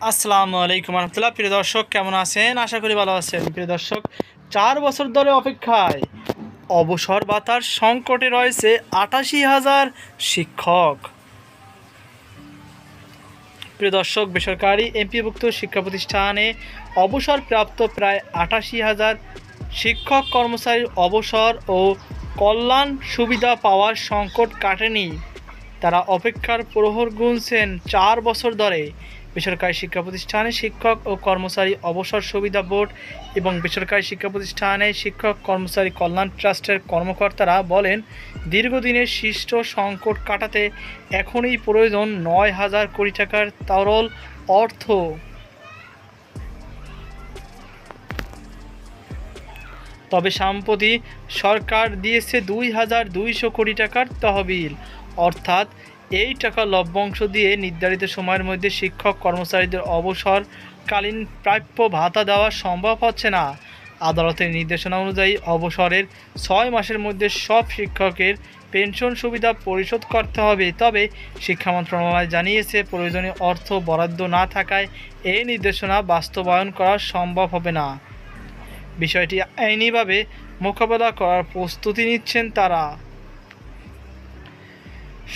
আসসালামু আলাইকুম রহমতুল্লাহ। প্রিয় দর্শক, কেমন আছেন? আশা করি ভালো আছেন। প্রিয় দর্শক, 4 বছর ধরে অপেক্ষায় অবসর ভাতার সংকটে রয়েছে 88,000 শিক্ষক। প্রিয় দর্শক, বেসরকারি এমপিভুক্ত শিক্ষা প্রতিষ্ঠানে অবসরপ্রাপ্ত প্রায় 88,000 শিক্ষক কর্মচারীর অবসর ও কল্যাণ সুবিধা পাওয়ার সংকট কাটেনি। তারা অপেক্ষার প্রহর গুনছেন 4 বছর ধরে। বেসরকারি শিক্ষা প্রতিষ্ঠানে শিক্ষক ও কর্মচারী অবসর সুবিধা বোর্ড এবং বেসরকারি শিক্ষা প্রতিষ্ঠানে শিক্ষক কর্মচারী কল্যাণ ট্রাস্টের কর্মকর্তারা বলেন, দীর্ঘদিনের সৃষ্ট সংকট কাটাতে এখনই প্রয়োজন 9,000 কোটি টাকার তরল অর্থ। তবে সম্প্রতি সরকার দিয়েছে 2,200 কোটি টাকার তহবিল, অর্থাৎ এই টাকা লভ্যাংশ দিয়ে নির্ধারিত সময়ের মধ্যে শিক্ষক কর্মচারীদের অবসরকালীন প্রাপ্য ভাতা দেওয়া সম্ভব হচ্ছে না। আদালতের নির্দেশনা অনুযায়ী অবসরের 6 মাসের মধ্যে সব শিক্ষকের পেনশন সুবিধা পরিশোধ করতে হবে। তবে শিক্ষা মন্ত্রণালয় জানিয়েছে, প্রয়োজনীয় অর্থ বরাদ্দ না থাকায় এই নির্দেশনা বাস্তবায়ন করা সম্ভব হবে না। বিষয়টি আইনিভাবে মোকাবেলা করার প্রস্তুতি নিচ্ছেন তারা।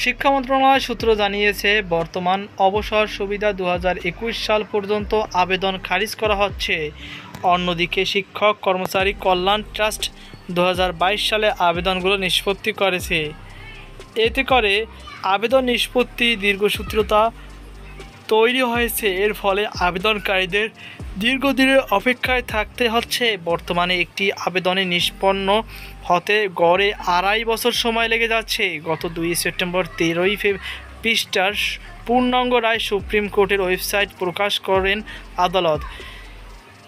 শিক্ষা মন্ত্রণালয় সূত্র জানিয়েছে, বর্তমান অবসর সুবিধা 2021 সাল পর্যন্ত আবেদন খারিজ করা হচ্ছে। অন্যদিকে শিক্ষক কর্মচারী কল্যাণ ট্রাস্ট 2022 সালে আবেদনগুলো নিষ্পত্তি করেছে। এতে করে আবেদন নিষ্পত্তি দীর্ঘসূত্রতা তৈরি হয়েছে। এর ফলে আবেদনকারীদের দীর্ঘদিনের অপেক্ষায় থাকতে হচ্ছে। বর্তমানে একটি আবেদনে নিষ্পন্ন হতে গড়ে 2.5 বছর সময় লেগে যাচ্ছে। গত 2 সেপ্টেম্বর 13 পৃষ্ঠার পূর্ণাঙ্গ রায় সুপ্রিম কোর্টের ওয়েবসাইট প্রকাশ করেন আদালত।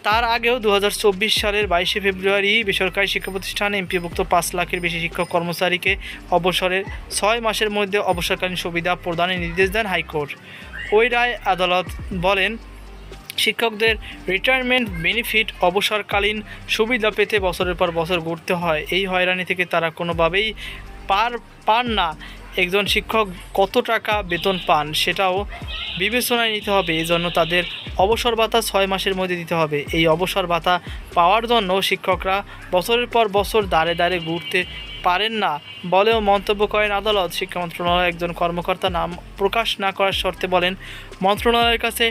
তার আগেও 2024 সালের 22 ফেব্রুয়ারি বেসরকারি শিক্ষা প্রতিষ্ঠানে এমপিভুক্ত 5 লাখের বেশি শিক্ষক কর্মচারীকে অবসরের 6 মাসের মধ্যে অবসরকালীন সুবিধা প্রদানের নির্দেশ দেন হাইকোর্ট। ওই রায় আদালত বলেন, শিক্ষকদের রিটায়ারমেন্ট বেনিফিট অবসরকালীন সুবিধা পেতে বছরের পর বছর ঘুরতে হয়। এই হয়রানি থেকে তারা কোনোভাবেই পান না। একজন শিক্ষক কত টাকা বেতন পান সেটাও বিবেচনায় নিতে হবে। এজন্য তাদের অবসর ভাতা 6 মাসের মধ্যে দিতে হবে। এই অবসর ভাতা পাওয়ার জন্য শিক্ষকরা বছরের পর বছর দাঁড়ে দাঁড়ে ঘুরতে পারেন না বলেও মন্তব্য করেন আদালত। শিক্ষা মন্ত্রণালয়ের একজন কর্মকর্তা নাম প্রকাশ না করার শর্তে বলেন, মন্ত্রণালয়ের কাছে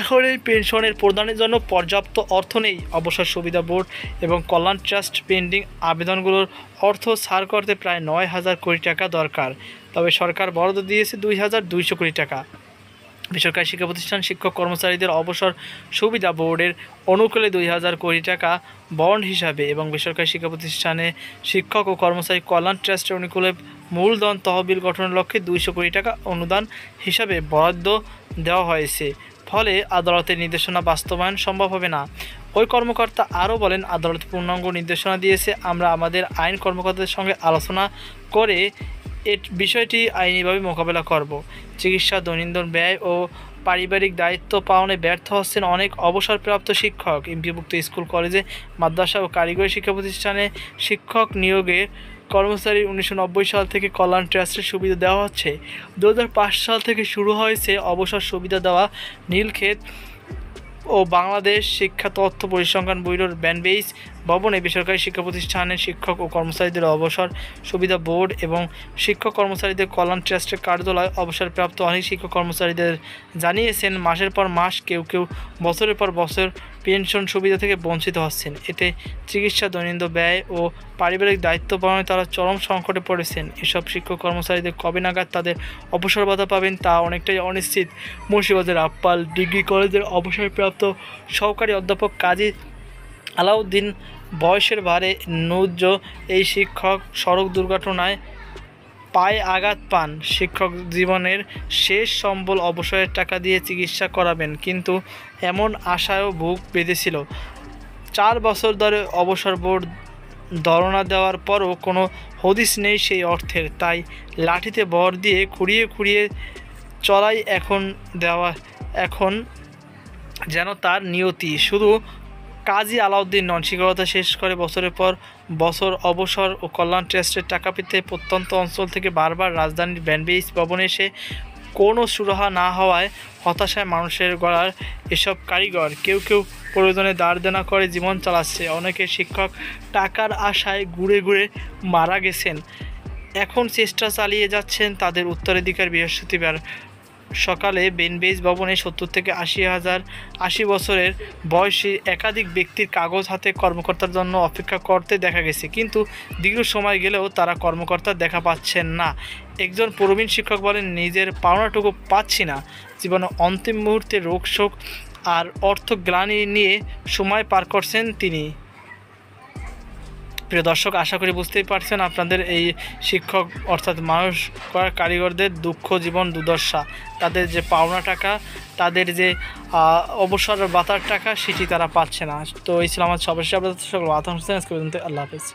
এখন এই পেনশনের প্রদানের জন্য পর্যাপ্ত অর্থ নেই। অবসর সুবিধা বোর্ড এবং কল্যাণ ট্রাস্ট পেন্ডিং আবেদনগুলোর অর্থ ছাড় করতে প্রায় 9,000 কোটি টাকা দরকার। তবে সরকার বরাদ্দ দিয়েছে 2,200 কোটি টাকা। বেসরকারি শিক্ষা প্রতিষ্ঠান শিক্ষক কর্মচারীদের অবসর সুবিধা বোর্ডের অনুকূলে 2,000 কোটি টাকা বন্ড হিসাবে এবং বেসরকারি শিক্ষা প্রতিষ্ঠানে শিক্ষক ও কর্মচারী কল্যাণ ট্রাস্টের অনুকূলে মূলধন তহবিল গঠনের লক্ষ্যে 200 কোটি টাকা অনুদান হিসাবে বরাদ্দ দেওয়া হয়েছে। ফলে আদালতের নির্দেশনা বাস্তবায়ন সম্ভব হবে না। ওই কর্মকর্তা আরও বলেন, আদালত পূর্ণাঙ্গ নির্দেশনা দিয়েছে। আমরা আমাদের আইন কর্মকর্তাদের সঙ্গে আলোচনা করে বিষয়টি আইনিভাবে মোকাবেলা করব। চিকিৎসা, দৈনন্দিন ব্যয় ও পারিবারিক দায়িত্ব পালনে ব্যর্থ হচ্ছেন অনেক অবসরপ্রাপ্ত শিক্ষক। এমপিভুক্ত স্কুল, কলেজে, মাদ্রাসা ও কারিগরি শিক্ষা প্রতিষ্ঠানে শিক্ষক নিয়োগের কর্মচারী 1990 সাল থেকে কল্যাণ ট্রাস্টের সুবিধা দেওয়া হচ্ছে। 2005 সাল থেকে শুরু হয়েছে অবসর সুবিধা দেওয়া। নীলক্ষেত ও বাংলাদেশ শিক্ষা তথ্য পরিসংখ্যান ব্যুরোর ব্যানবেইস ভবনে বেসরকারি শিক্ষা প্রতিষ্ঠানের শিক্ষক ও কর্মচারীদের অবসর সুবিধা বোর্ড এবং শিক্ষক কর্মচারীদের কল্যাণ ট্রাস্টের কার্যালয় অবসরপ্রাপ্ত অনেক শিক্ষক কর্মচারীদের জানিয়েছেন, মাসের পর মাস, কেউ কেউ বছরের পর বছর পেনশন সুবিধা থেকে বঞ্চিত হচ্ছেন। এতে চিকিৎসা, দৈনন্দিন ব্যয় ও পারিবারিক দায়িত্ব পালনে তারা চরম সংকটে পড়েছেন। এসব শিক্ষক কর্মচারীদের কবে নাগাদ তাদের অবসর ভাতা পাবেন তা অনেকটাই অনিশ্চিত। মুন্সিগঞ্জের আপ্পাল ডিগ্রি কলেজের অবসরপ্রাপ্ত সহকারী অধ্যাপক কাজী আলাউদ্দিন বয়সের ভারে ন্যূজ এই শিক্ষক সড়ক দুর্ঘটনায় পায়ে আঘাত পান। শিক্ষক জীবনের শেষ সম্বল অবসরের টাকা দিয়ে চিকিৎসা করাবেন, কিন্তু এমন আশায়ও বুক বেঁধেছিল। 4 বছর ধরে অবসর বোর্ড ধরনা দেওয়ার পরও কোনো হদিস নেই সেই অর্থের। তাই লাঠিতে ভর দিয়ে খুঁড়িয়ে খুঁড়িয়ে চলাই এখন যেন তার নিয়তি। শুধু কাজী আলাউদ্দিন নন, শিক্ষকতা শেষ করে বছরের পর বছর অবসর ও কল্যাণ ট্রাস্টের টাকা পেতে প্রত্যন্ত অঞ্চল থেকে বারবার রাজধানীর ব্যানবেইস ভবনে এসে কোনো সুরাহা না হওয়ায় হতাশায় মানুষের গড়ার এসব কারিগর কেউ কেউ প্রয়োজনে দাঁড় দেনা করে জীবন চালাচ্ছে, অনেকে শিক্ষক টাকার আশায় ঘুরে ঘুরে মারা গেছেন, এখন চেষ্টা চালিয়ে যাচ্ছেন তাদের উত্তরাধিকার। বৃহস্পতিবার সকালে বেনবেইজ ভবনে ৭০ থেকে ৮০ বছরের বয়সী একাধিক ব্যক্তির কাগজ হাতে কর্মকর্তার জন্য অপেক্ষা করতে দেখা গেছে, কিন্তু দীর্ঘ সময় গেলেও তারা কর্মকর্তার দেখা পাচ্ছেন না। একজন প্রবীণ শিক্ষক বলেন, নিজের পাওনাটুকু পাচ্ছি না। জীবনে অন্তিম মুহূর্তে রোগ শোক আর অর্থগ্লানি নিয়ে সময় পার করছেন তিনি। প্রিয় দর্শক, আশা করি বুঝতেই পারছেন আপনাদের এই শিক্ষক অর্থাৎ মানুষ করার কারিগরদের দুঃখ জীবন দুর্দশা, তাদের যে পাওনা টাকা, তাদের যে অবসর ভাতার টাকা সেটি তারা পাচ্ছে না। তো এই ছিল আমার সর্বশেষ আপনাদের সকল আল্লাহ হাফেজ।